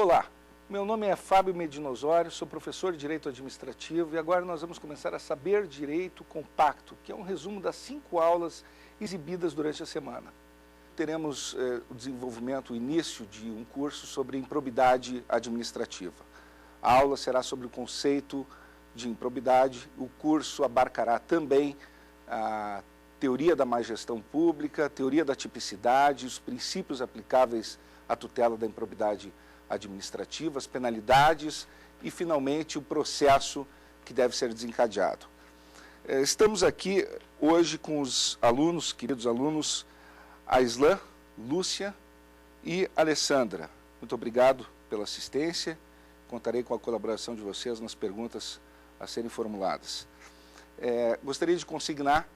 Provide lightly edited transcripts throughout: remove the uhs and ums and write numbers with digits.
Olá, meu nome é Fábio Medina Osório, sou professor de Direito Administrativo e agora nós vamos começar a Saber Direito Compacto, que é um resumo das 5 aulas exibidas durante a semana. Teremos o desenvolvimento, o início de um curso sobre improbidade administrativa. A aula será sobre o conceito de improbidade, o curso abarcará também a teoria da má gestão pública, a teoria da tipicidade, os princípios aplicáveis à tutela da improbidade administrativa, as penalidades e, finalmente, o processo que deve ser desencadeado. Estamos aqui hoje com os alunos, queridos alunos, Aislan, Lúcia e Alessandra. Muito obrigado pela assistência. Contarei com a colaboração de vocês nas perguntas a serem formuladas. Gostaria de consignar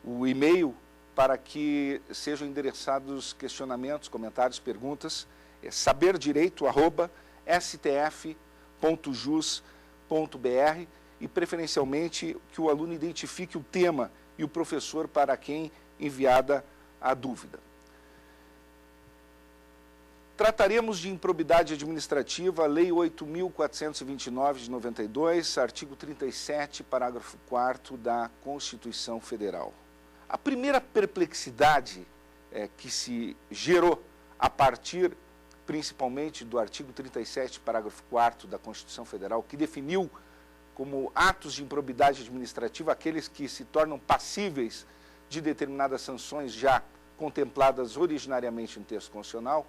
o e-mail para que sejam endereçados questionamentos, comentários, perguntas, saberdireito@stf.jus.br e, preferencialmente, que o aluno identifique o tema e o professor para quem enviada a dúvida. Trataremos de improbidade administrativa, Lei 8.429 de 92, artigo 37, parágrafo 4º da Constituição Federal. A primeira perplexidade que se gerou a partir, principalmente, do artigo 37, parágrafo 4º da Constituição Federal, que definiu como atos de improbidade administrativa aqueles que se tornam passíveis de determinadas sanções já contempladas originariamente no texto constitucional,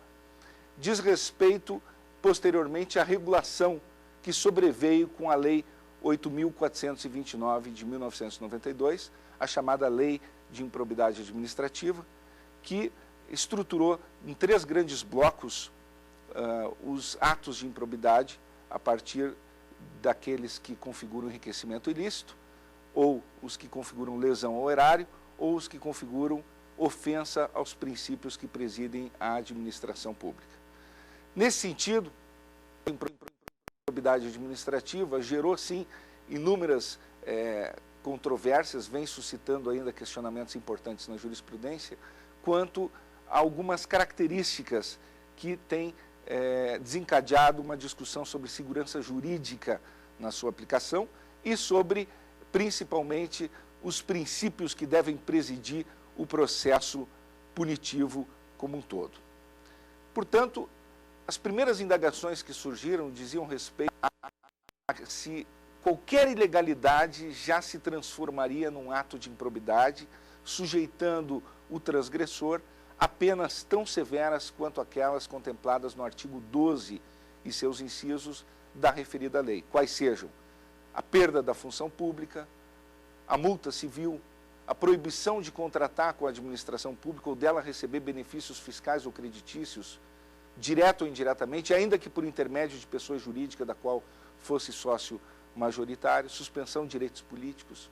diz respeito, posteriormente, à regulação que sobreveio com a Lei 8.429 de 1992, a chamada Lei de Improbidade Administrativa, que estruturou em 3 grandes blocos os atos de improbidade a partir daqueles que configuram enriquecimento ilícito, ou os que configuram lesão ao erário, ou os que configuram ofensa aos princípios que presidem a administração pública. Nesse sentido, a improbidade administrativa gerou, sim, inúmeras controvérsias, vem suscitando ainda questionamentos importantes na jurisprudência, quanto a algumas características que têm desencadeado uma discussão sobre segurança jurídica na sua aplicação e sobre, principalmente, os princípios que devem presidir o processo punitivo como um todo. Portanto, as primeiras indagações que surgiram diziam respeito a se qualquer ilegalidade já se transformaria num ato de improbidade, sujeitando o transgressor a penas tão severas quanto aquelas contempladas no artigo 12 e seus incisos da referida lei, quais sejam a perda da função pública, a multa civil, a proibição de contratar com a administração pública ou dela receber benefícios fiscais ou creditícios, direto ou indiretamente, ainda que por intermédio de pessoa jurídica da qual fosse sócio majoritário, suspensão de direitos políticos,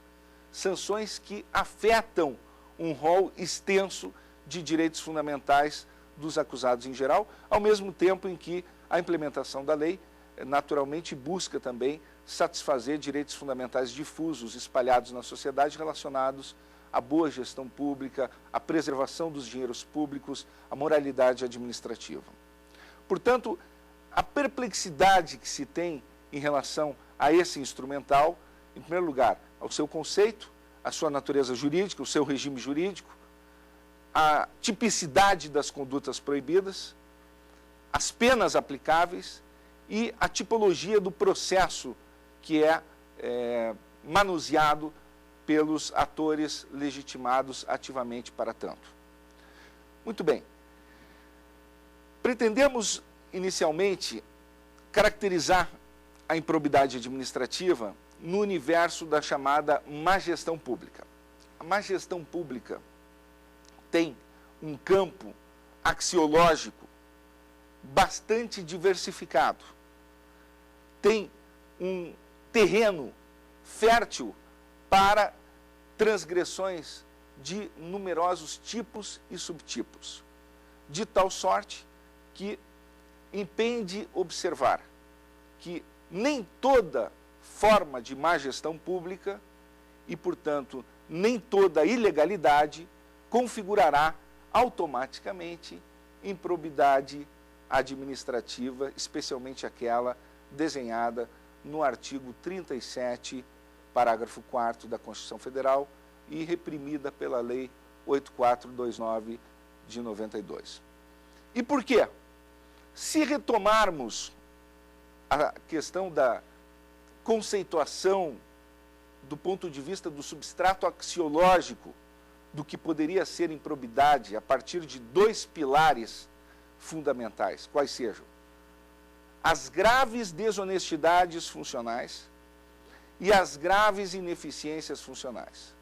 sanções que afetam um rol extenso de direitos fundamentais dos acusados em geral, ao mesmo tempo em que a implementação da lei naturalmente busca também satisfazer direitos fundamentais difusos, espalhados na sociedade, relacionados à boa gestão pública, à preservação dos dinheiros públicos, à moralidade administrativa. Portanto, a perplexidade que se tem em relação a esse instrumental, em primeiro lugar, ao seu conceito, à sua natureza jurídica, o seu regime jurídico, a tipicidade das condutas proibidas, as penas aplicáveis e a tipologia do processo que é manuseado pelos atores legitimados ativamente para tanto. Muito bem. Pretendemos, inicialmente, caracterizar a improbidade administrativa no universo da chamada má gestão pública. A má gestão pública tem um campo axiológico bastante diversificado, tem um terreno fértil para transgressões de numerosos tipos e subtipos, de tal sorte que impende observar que nem toda forma de má gestão pública e, portanto, nem toda ilegalidade configurará automaticamente improbidade administrativa, especialmente aquela desenhada no artigo 37, parágrafo 4º da Constituição Federal e reprimida pela Lei 8429 de 92. E por quê? Se retomarmos a questão da conceituação do ponto de vista do substrato axiológico do que poderia ser improbidade a partir de dois pilares fundamentais, quais sejam as graves desonestidades funcionais e as graves ineficiências funcionais.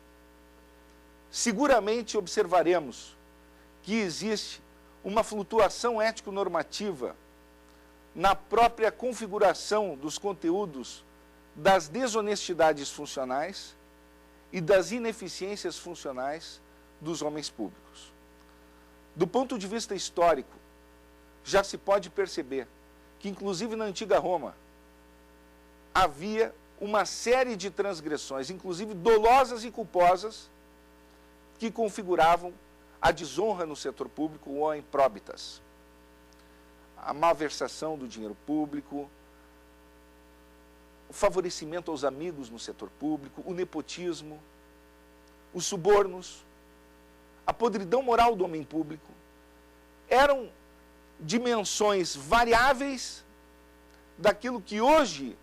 Seguramente observaremos que existe uma flutuação ético-normativa na própria configuração dos conteúdos das desonestidades funcionais e das ineficiências funcionais dos homens públicos. Do ponto de vista histórico, já se pode perceber que, inclusive na antiga Roma, havia uma série de transgressões, inclusive dolosas e culposas, que configuravam a desonra no setor público ou a improbitas. A malversação do dinheiro público, o favorecimento aos amigos no setor público, o nepotismo, os subornos, a podridão moral do homem público, eram dimensões variáveis daquilo que hoje,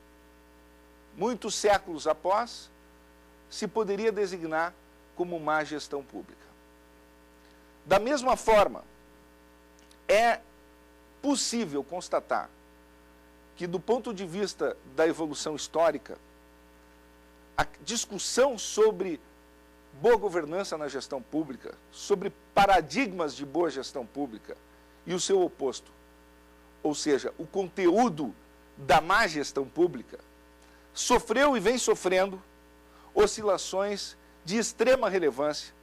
muitos séculos após, se poderia designar como má gestão pública. Da mesma forma, é possível constatar que, do ponto de vista da evolução histórica, a discussão sobre boa governança na gestão pública, sobre paradigmas de boa gestão pública e o seu oposto, ou seja, o conteúdo da má gestão pública, sofreu e vem sofrendo oscilações de extrema relevância,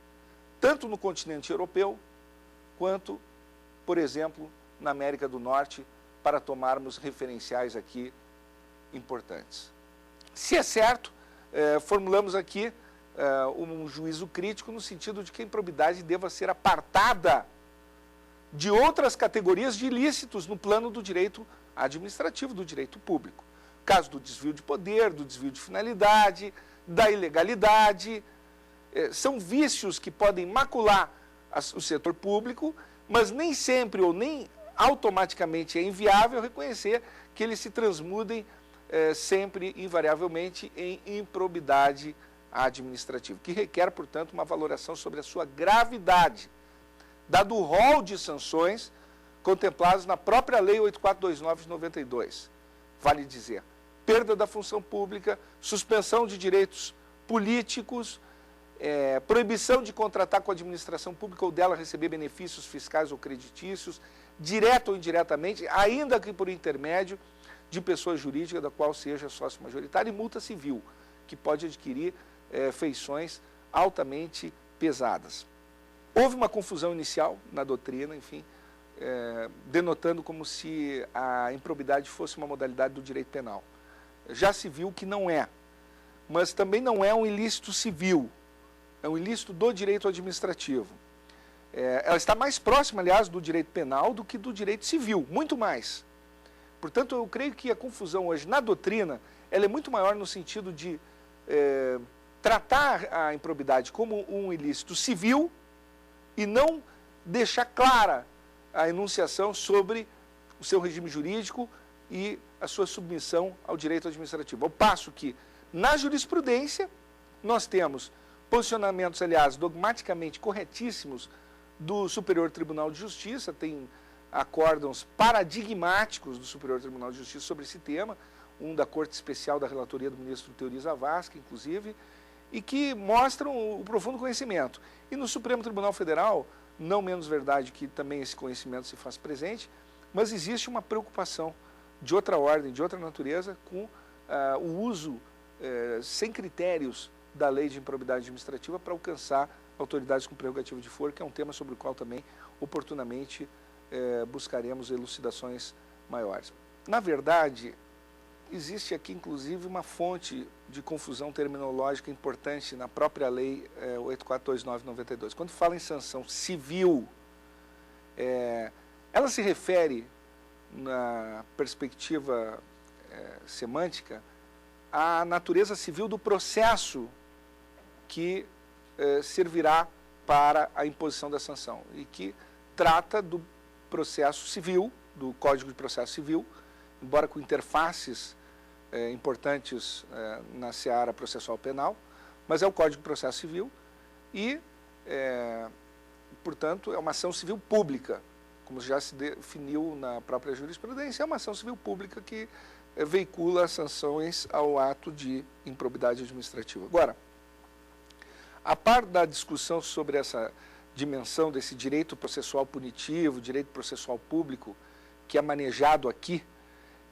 tanto no continente europeu, quanto, por exemplo, na América do Norte, para tomarmos referenciais aqui importantes. Se é certo, formulamos aqui um juízo crítico no sentido de que a improbidade deva ser apartada de outras categorias de ilícitos no plano do direito administrativo, do direito público. Caso do desvio de poder, do desvio de finalidade, da ilegalidade, são vícios que podem macular o setor público, mas nem sempre ou nem automaticamente é inviável reconhecer que eles se transmudem sempre, invariavelmente, em improbidade administrativa, que requer, portanto, uma valoração sobre a sua gravidade, dado o rol de sanções contemplados na própria Lei 8429 de 92. Vale dizer, perda da função pública, suspensão de direitos políticos, proibição de contratar com a administração pública ou dela receber benefícios fiscais ou creditícios, direto ou indiretamente, ainda que por intermédio de pessoa jurídica da qual seja sócio majoritário, e multa civil, que pode adquirir feições altamente pesadas. Houve uma confusão inicial na doutrina, enfim, denotando como se a improbidade fosse uma modalidade do direito penal. Já se viu que não é, mas também não é um ilícito civil, é um ilícito do direito administrativo. Ela está mais próxima, aliás, do direito penal do que do direito civil, muito mais. Portanto, eu creio que a confusão hoje na doutrina, ela é muito maior no sentido de tratar a improbidade como um ilícito civil e não deixar clara a enunciação sobre o seu regime jurídico e a sua submissão ao direito administrativo. Ao passo que, na jurisprudência, nós temos posicionamentos, aliás, dogmaticamente corretíssimos do Superior Tribunal de Justiça, tem acórdãos paradigmáticos do Superior Tribunal de Justiça sobre esse tema, um da Corte Especial da Relatoria do Ministro Teori Zavascki, inclusive, e que mostram o profundo conhecimento. E no Supremo Tribunal Federal, não menos verdade que também esse conhecimento se faz presente, mas existe uma preocupação de outra ordem, de outra natureza, com o uso sem critérios da lei de improbidade administrativa para alcançar autoridades com prerrogativa de foro, que é um tema sobre o qual também, oportunamente, buscaremos elucidações maiores. Na verdade, existe aqui, inclusive, uma fonte de confusão terminológica importante na própria lei 8429/92. Quando fala em sanção civil, ela se refere na perspectiva semântica, a natureza civil do processo que servirá para a imposição da sanção e que trata do processo civil, do Código de Processo Civil, embora com interfaces importantes na seara processual penal, mas é o Código de Processo Civil e, portanto, é uma ação civil pública, como já se definiu na própria jurisprudência, é uma ação civil pública que veicula sanções ao ato de improbidade administrativa. Agora, a par da discussão sobre essa dimensão desse direito processual punitivo, direito processual público, que é manejado aqui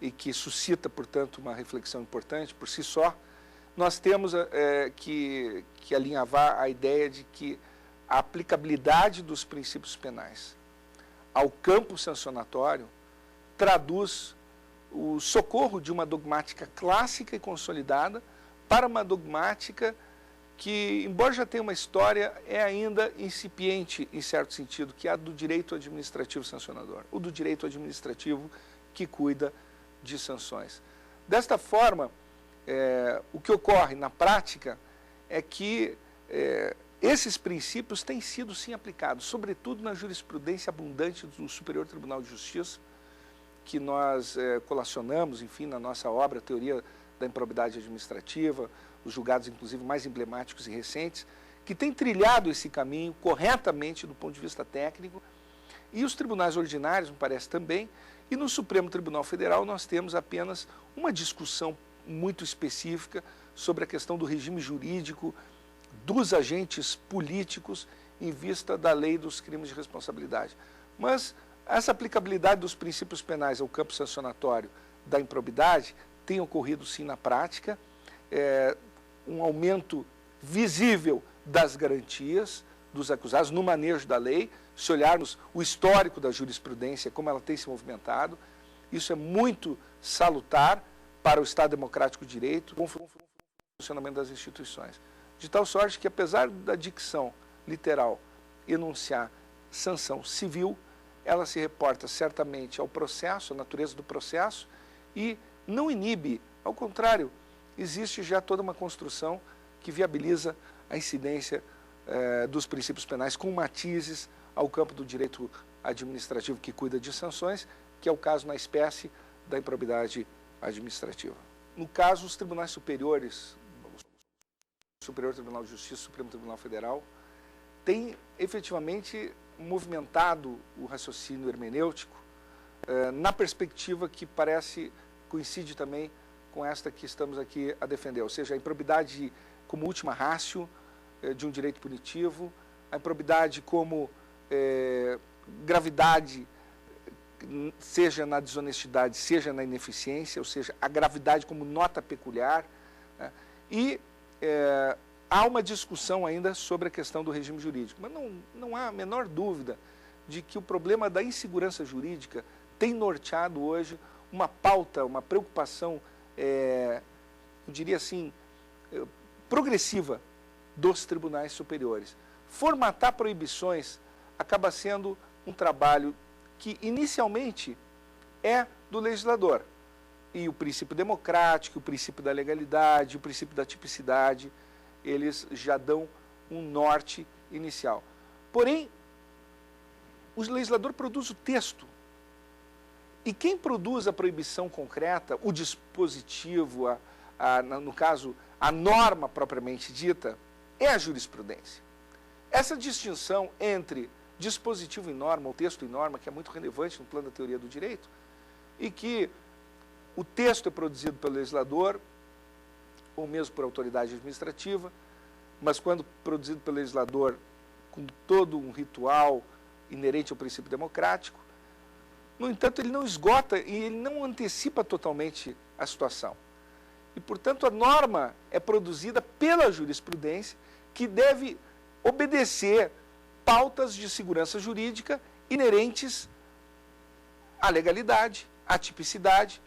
e que suscita, portanto, uma reflexão importante por si só, nós temos que alinhavar a ideia de que a aplicabilidade dos princípios penais ao campo sancionatório traduz o socorro de uma dogmática clássica e consolidada para uma dogmática que, embora já tenha uma história, é ainda incipiente, em certo sentido, que é a do direito administrativo sancionador, o do direito administrativo que cuida de sanções. Desta forma, o que ocorre na prática é que esses princípios têm sido, sim, aplicados, sobretudo na jurisprudência abundante do Superior Tribunal de Justiça, que nós colacionamos, enfim, na nossa obra, Teoria da Improbidade Administrativa, os julgados, inclusive, mais emblemáticos e recentes, que tem trilhado esse caminho corretamente do ponto de vista técnico, e os tribunais ordinários, me parece, também, e no Supremo Tribunal Federal nós temos apenas uma discussão muito específica sobre a questão do regime jurídico dos agentes políticos em vista da lei dos crimes de responsabilidade. Mas essa aplicabilidade dos princípios penais ao campo sancionatório da improbidade tem ocorrido, sim, na prática, um aumento visível das garantias dos acusados no manejo da lei. Se olharmos o histórico da jurisprudência, como ela tem se movimentado, isso é muito salutar para o Estado Democrático de Direito, com o funcionamento das instituições. De tal sorte que, apesar da dicção literal enunciar sanção civil, ela se reporta certamente ao processo, à natureza do processo, e não inibe, ao contrário, existe já toda uma construção que viabiliza a incidência dos princípios penais com matizes ao campo do direito administrativo que cuida de sanções, que é o caso na espécie da improbidade administrativa. No caso, os tribunais superiores, o Superior Tribunal de Justiça, o Supremo Tribunal Federal, têm efetivamente movimentado o raciocínio hermenêutico na perspectiva que parece coincide também com esta que estamos aqui a defender, ou seja, a improbidade como última ratio de um direito punitivo, a improbidade como gravidade, seja na desonestidade, seja na ineficiência, ou seja, a gravidade como nota peculiar, né? E há uma discussão ainda sobre a questão do regime jurídico, mas não há a menor dúvida de que o problema da insegurança jurídica tem norteado hoje uma pauta, uma preocupação, eu diria assim, progressiva dos tribunais superiores. Formatar proibições acaba sendo um trabalho que inicialmente é do legislador. E o princípio democrático, o princípio da legalidade, o princípio da tipicidade, eles já dão um norte inicial. Porém, o legislador produz o texto. E quem produz a proibição concreta, o dispositivo, no caso, a norma propriamente dita, é a jurisprudência. Essa distinção entre dispositivo e norma, ou texto e norma, que é muito relevante no plano da teoria do direito, e que o texto é produzido pelo legislador, ou mesmo por autoridade administrativa, mas quando produzido pelo legislador com todo um ritual inerente ao princípio democrático, no entanto, ele não esgota e ele não antecipa totalmente a situação. E, portanto, a norma é produzida pela jurisprudência, que deve obedecer pautas de segurança jurídica inerentes à legalidade, à tipicidade,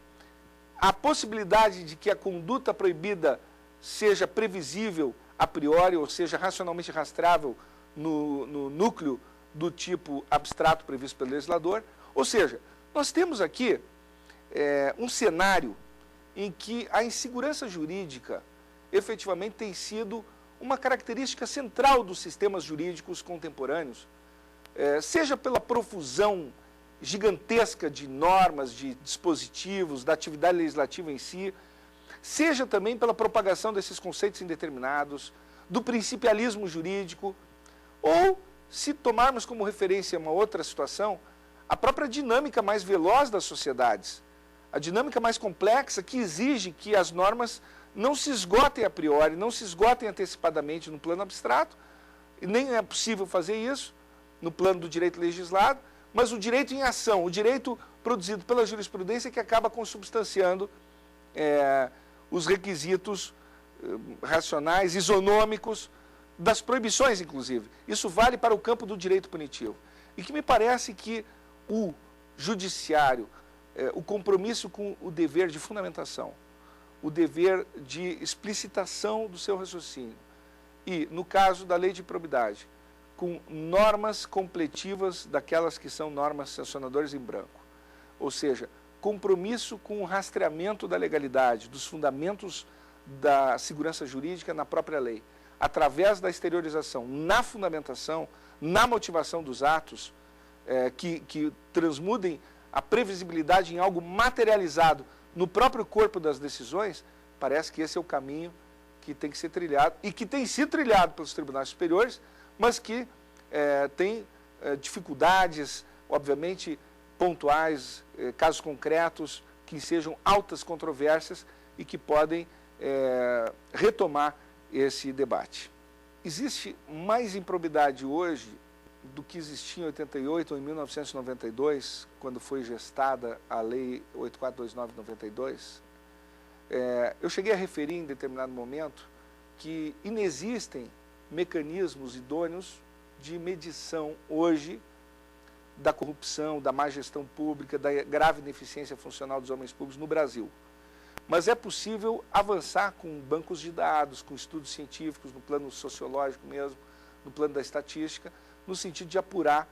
à possibilidade de que a conduta proibida seja previsível a priori, ou seja, racionalmente rastreável no núcleo do tipo abstrato previsto pelo legislador, ou seja, Nós temos aqui um cenário em que a insegurança jurídica efetivamente tem sido uma característica central dos sistemas jurídicos contemporâneos, seja pela profusão gigantesca de normas, de dispositivos, da atividade legislativa em si, seja também pela propagação desses conceitos indeterminados, do principialismo jurídico, ou, se tomarmos como referência uma outra situação, a própria dinâmica mais veloz das sociedades, a dinâmica mais complexa que exige que as normas não se esgotem a priori, não se esgotem antecipadamente no plano abstrato, e nem é possível fazer isso no plano do direito legislado, mas o direito em ação, o direito produzido pela jurisprudência que acaba consubstanciando os requisitos racionais, isonômicos, das proibições, inclusive. Isso vale para o campo do direito punitivo. E que me parece que o judiciário, o compromisso com o dever de fundamentação, o dever de explicitação do seu raciocínio, e, no caso da lei de probidade, com normas completivas daquelas que são normas sancionadoras em branco. Ou seja, compromisso com o rastreamento da legalidade, dos fundamentos da segurança jurídica na própria lei, através da exteriorização na fundamentação, na motivação dos atos, que transmudem a previsibilidade em algo materializado no próprio corpo das decisões, parece que esse é o caminho que tem que ser trilhado, e que tem sido trilhado pelos tribunais superiores, mas que tem dificuldades, obviamente, pontuais, casos concretos, que sejam altas controvérsias e que podem retomar esse debate. Existe mais improbidade hoje do que existia em 88 ou em 1992, quando foi gestada a Lei 8429/92. Eu cheguei a referir em determinado momento que inexistem mecanismos idôneos de medição hoje da corrupção, da má gestão pública, da grave ineficiência funcional dos homens públicos no Brasil. Mas é possível avançar com bancos de dados, com estudos científicos, no plano sociológico mesmo, no plano da estatística, no sentido de apurar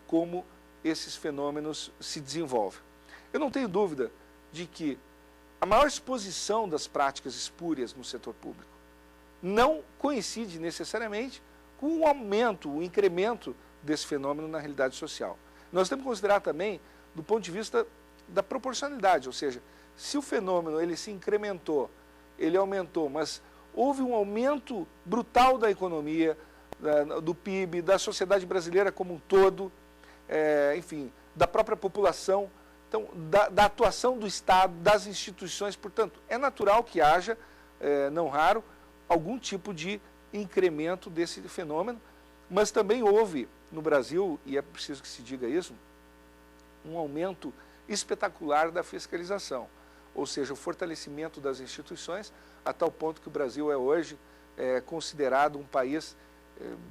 como esses fenômenos se desenvolvem. Eu não tenho dúvida de que a maior exposição das práticas espúrias no setor público não coincide necessariamente com o aumento, o incremento desse fenômeno na realidade social. Nós temos que considerar também do ponto de vista da proporcionalidade, ou seja, se o fenômeno ele se incrementou, ele aumentou, mas houve um aumento brutal da economia, do PIB, da sociedade brasileira como um todo, enfim, da própria população, então, da atuação do Estado, das instituições, portanto, é natural que haja, não raro, algum tipo de incremento desse fenômeno, mas também houve no Brasil, e é preciso que se diga isso, um aumento espetacular da fiscalização, ou seja, o fortalecimento das instituições, a tal ponto que o Brasil é hoje considerado um país,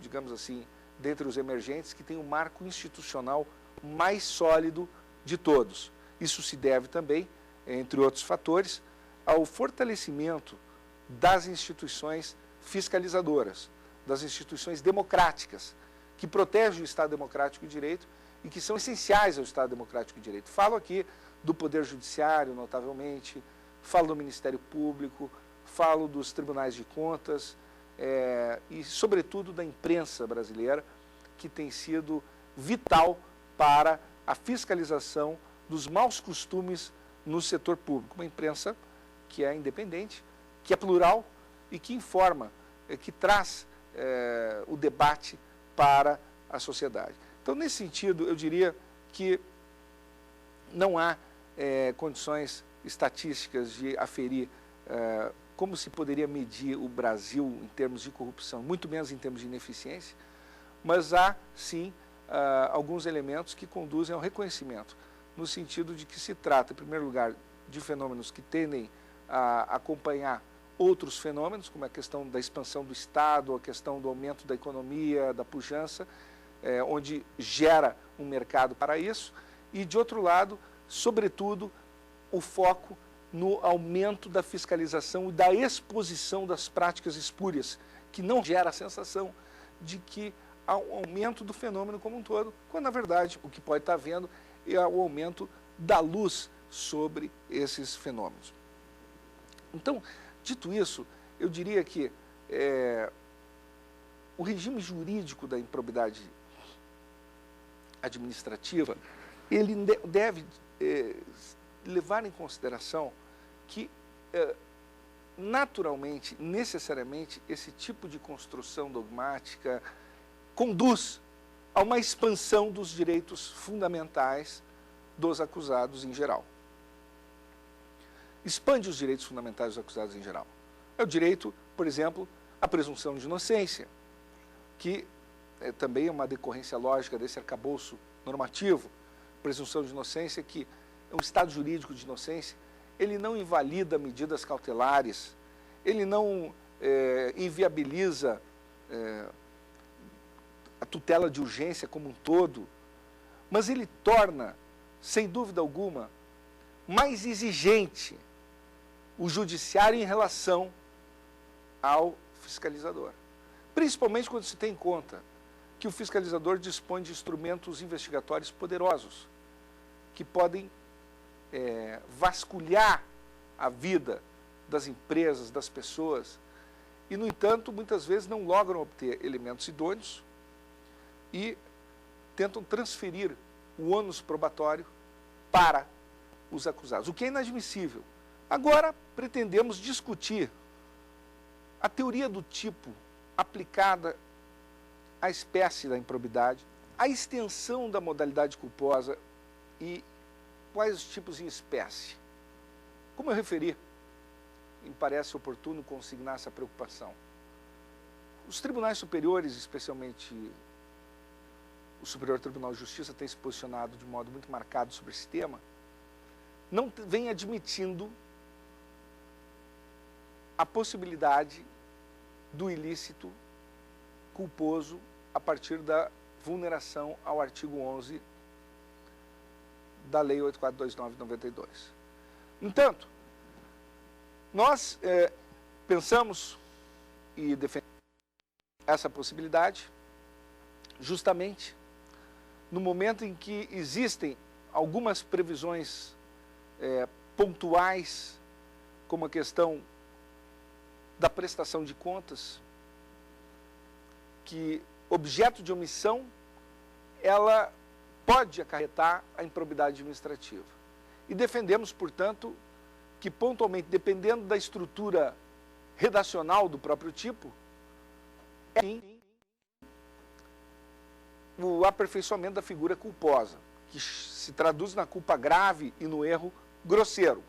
digamos assim, dentre os emergentes, que tem um marco institucional mais sólido de todos. Isso se deve também, entre outros fatores, ao fortalecimento das instituições fiscalizadoras, das instituições democráticas, que protegem o Estado Democrático de Direito e que são essenciais ao Estado Democrático de Direito. Falo aqui do Poder Judiciário, notavelmente, falo do Ministério Público, falo dos Tribunais de Contas e, sobretudo, da imprensa brasileira, que tem sido vital para a fiscalização dos maus costumes no setor público. Uma imprensa que é independente, que é plural e que informa, que traz o debate para a sociedade. Então, nesse sentido, eu diria que não há condições estatísticas de aferir como se poderia medir o Brasil em termos de corrupção, muito menos em termos de ineficiência, mas há, sim, alguns elementos que conduzem ao reconhecimento, no sentido de que se trata, em primeiro lugar, de fenômenos que tendem a acompanhar outros fenômenos, como a questão da expansão do Estado, a questão do aumento da economia, da pujança, onde gera um mercado para isso, e, de outro lado, sobretudo, o foco no aumento da fiscalização e da exposição das práticas espúrias, que não gera a sensação de que há um aumento do fenômeno como um todo, quando, na verdade, o que pode estar havendo e ao aumento da luz sobre esses fenômenos. Então, dito isso, eu diria que o regime jurídico da improbidade administrativa, ele deve levar em consideração que, naturalmente, necessariamente, esse tipo de construção dogmática conduz a uma expansão dos direitos fundamentais dos acusados em geral. Expande os direitos fundamentais dos acusados em geral. É o direito, por exemplo, à presunção de inocência, que também é uma decorrência lógica desse arcabouço normativo. Presunção de inocência, que é um estado jurídico de inocência, ele não invalida medidas cautelares, ele não inviabiliza a tutela de urgência como um todo, mas ele torna, sem dúvida alguma, mais exigente o judiciário em relação ao fiscalizador. Principalmente quando se tem em conta que o fiscalizador dispõe de instrumentos investigatórios poderosos, que podem vasculhar a vida das empresas, das pessoas, e, no entanto, muitas vezes não logram obter elementos idôneos e tentam transferir o ônus probatório para os acusados, o que é inadmissível. Agora, pretendemos discutir a teoria do tipo aplicada à espécie da improbidade, a extensão da modalidade culposa e quais os tipos em espécie. Como eu referi, me parece oportuno consignar essa preocupação. Os tribunais superiores, especialmente o Superior Tribunal de Justiça, tem se posicionado de modo muito marcado sobre esse tema, não vem admitindo a possibilidade do ilícito culposo a partir da vulneração ao artigo 11 da Lei 8429 de 92. No entanto, nós pensamos e defendemos essa possibilidade justamente no momento em que existem algumas previsões pontuais, como a questão da prestação de contas, que, objeto de omissão, ela pode acarretar a improbidade administrativa. E defendemos, portanto, que pontualmente, dependendo da estrutura redacional do próprio tipo, o aperfeiçoamento da figura culposa, que se traduz na culpa grave e no erro grosseiro,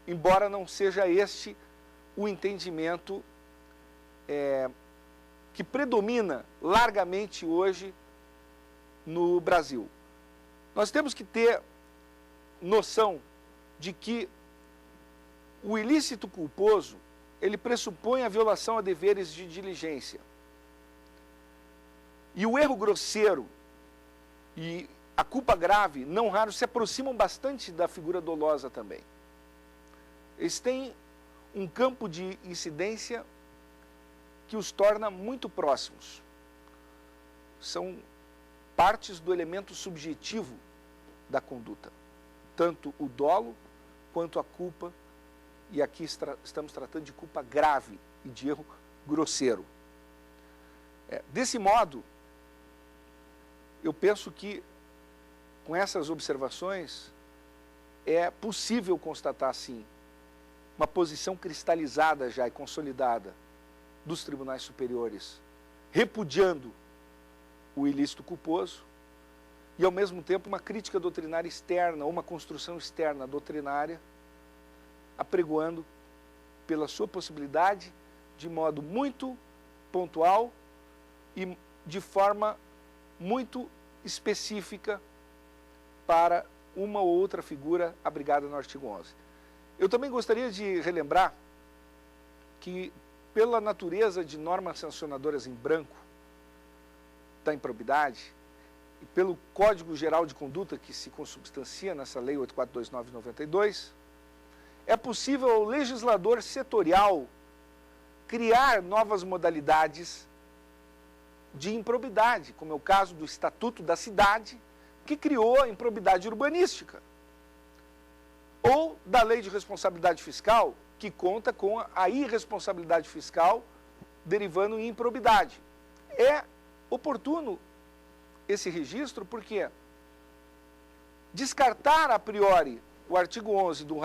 embora não seja este o entendimento que predomina largamente hoje no Brasil. Nós temos que ter noção de que o ilícito culposo, ele pressupõe a violação a deveres de diligência. E o erro grosseiro e a culpa grave, não raro, se aproximam bastante da figura dolosa também. Eles têm um campo de incidência que os torna muito próximos. São partes do elemento subjetivo da conduta. Tanto o dolo quanto a culpa, e aqui estamos tratando de culpa grave e de erro grosseiro. Desse modo, eu penso que, com essas observações, é possível constatar, sim, uma posição cristalizada já e consolidada dos tribunais superiores, repudiando o ilícito culposo, e, ao mesmo tempo, uma crítica doutrinária externa, ou uma construção externa doutrinária, apregoando pela sua possibilidade, de modo muito pontual e de forma muito específica para uma ou outra figura abrigada no artigo 11. Eu também gostaria de relembrar que, pela natureza de normas sancionadoras em branco da improbidade, e pelo Código Geral de Conduta que se consubstancia nessa Lei 8429 de 92, é possível ao legislador setorial criar novas modalidades de improbidade, como é o caso do Estatuto da Cidade, que criou a improbidade urbanística, ou da lei de responsabilidade fiscal, que conta com a irresponsabilidade fiscal derivando em improbidade. É oportuno esse registro porque descartar a priori o artigo 11 do